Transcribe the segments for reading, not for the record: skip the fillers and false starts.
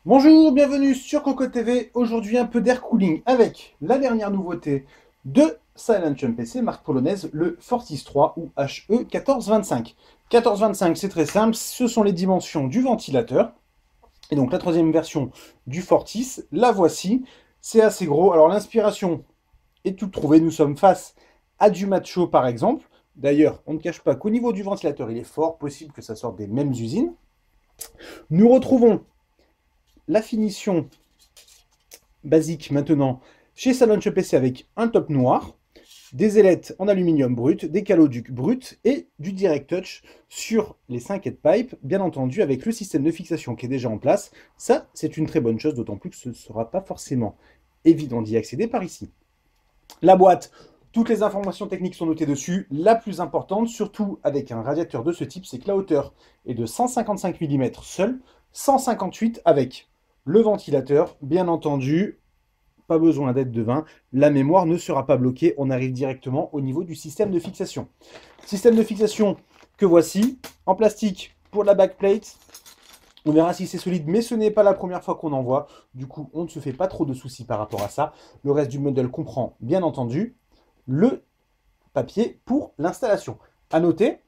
Bonjour, bienvenue sur Cocotte TV. Aujourd'hui, un peu d'air cooling avec la dernière nouveauté de Silentium PC, marque polonaise, le Fortis 3 ou HE 1425. 1425, c'est très simple, ce sont les dimensions du ventilateur. Et donc la troisième version du Fortis, la voici. C'est assez gros. Alors l'inspiration est toute trouvée. Nous sommes face à du Macho par exemple. D'ailleurs, on ne cache pas qu'au niveau du ventilateur, il est fort possible que ça sorte des mêmes usines. Nous retrouvons la finition basique maintenant chez Silentium PC avec un top noir, des ailettes en aluminium brut, des caloducs bruts et du direct touch sur les 5 headpipes, bien entendu avec le système de fixation qui est déjà en place. Ça, c'est une très bonne chose, d'autant plus que ce ne sera pas forcément évident d'y accéder par ici. La boîte, toutes les informations techniques sont notées dessus. La plus importante, surtout avec un radiateur de ce type, c'est que la hauteur est de 155 mm seul, 158 avec le ventilateur, bien entendu, pas besoin d'être devin, la mémoire ne sera pas bloquée, on arrive directement au niveau du système de fixation. Système de fixation que voici, en plastique pour la backplate, on verra si c'est solide, mais ce n'est pas la première fois qu'on en voit, du coup on ne se fait pas trop de soucis par rapport à ça. Le reste du modèle comprend bien entendu le papier pour l'installation. À noter,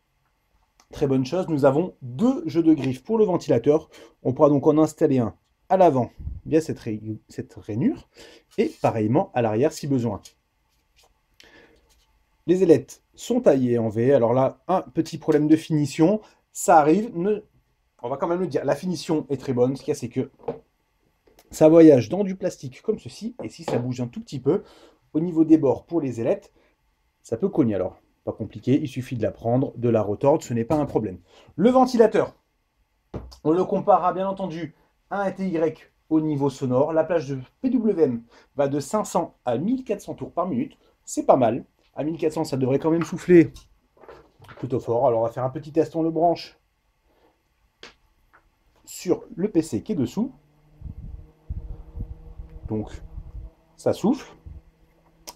très bonne chose, nous avons deux jeux de griffes pour le ventilateur, on pourra donc en installer un à l'avant via cette rainure et pareillement à l'arrière si besoin. Les ailettes sont taillées en V. Alors là, un petit problème de finition, ça arrive. On va quand même le dire, la finition est très bonne. Ce qu'il y a, c'est que ça voyage dans du plastique comme ceci. Et si ça bouge un tout petit peu, au niveau des bords pour les ailettes, ça peut cogner. Alors, pas compliqué, il suffit de la prendre, de la retordre, ce n'est pas un problème. Le ventilateur, on le comparera bien entendu à un TY au niveau sonore. La plage de PWM va de 500 à 1400 tours par minute. C'est pas mal. À 1400, ça devrait quand même souffler plutôt fort. Alors, on va faire un petit test. On le branche sur le PC qui est dessous. Donc, ça souffle.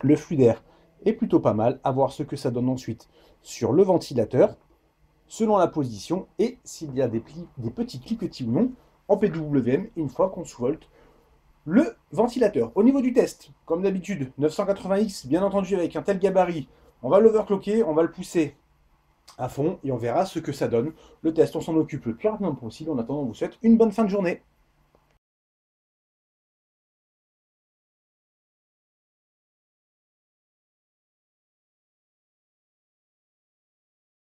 Le flux d'air est plutôt pas mal. À voir ce que ça donne ensuite sur le ventilateur, selon la position et s'il y a des petits cliquetis ou non en PWM une fois qu'on sous-volte le ventilateur. Au niveau du test, comme d'habitude, 980X, bien entendu avec un tel gabarit, on va l'overclocker, on va le pousser à fond et on verra ce que ça donne. Le test, on s'en occupe le plus rapidement possible. En attendant, on vous souhaite une bonne fin de journée.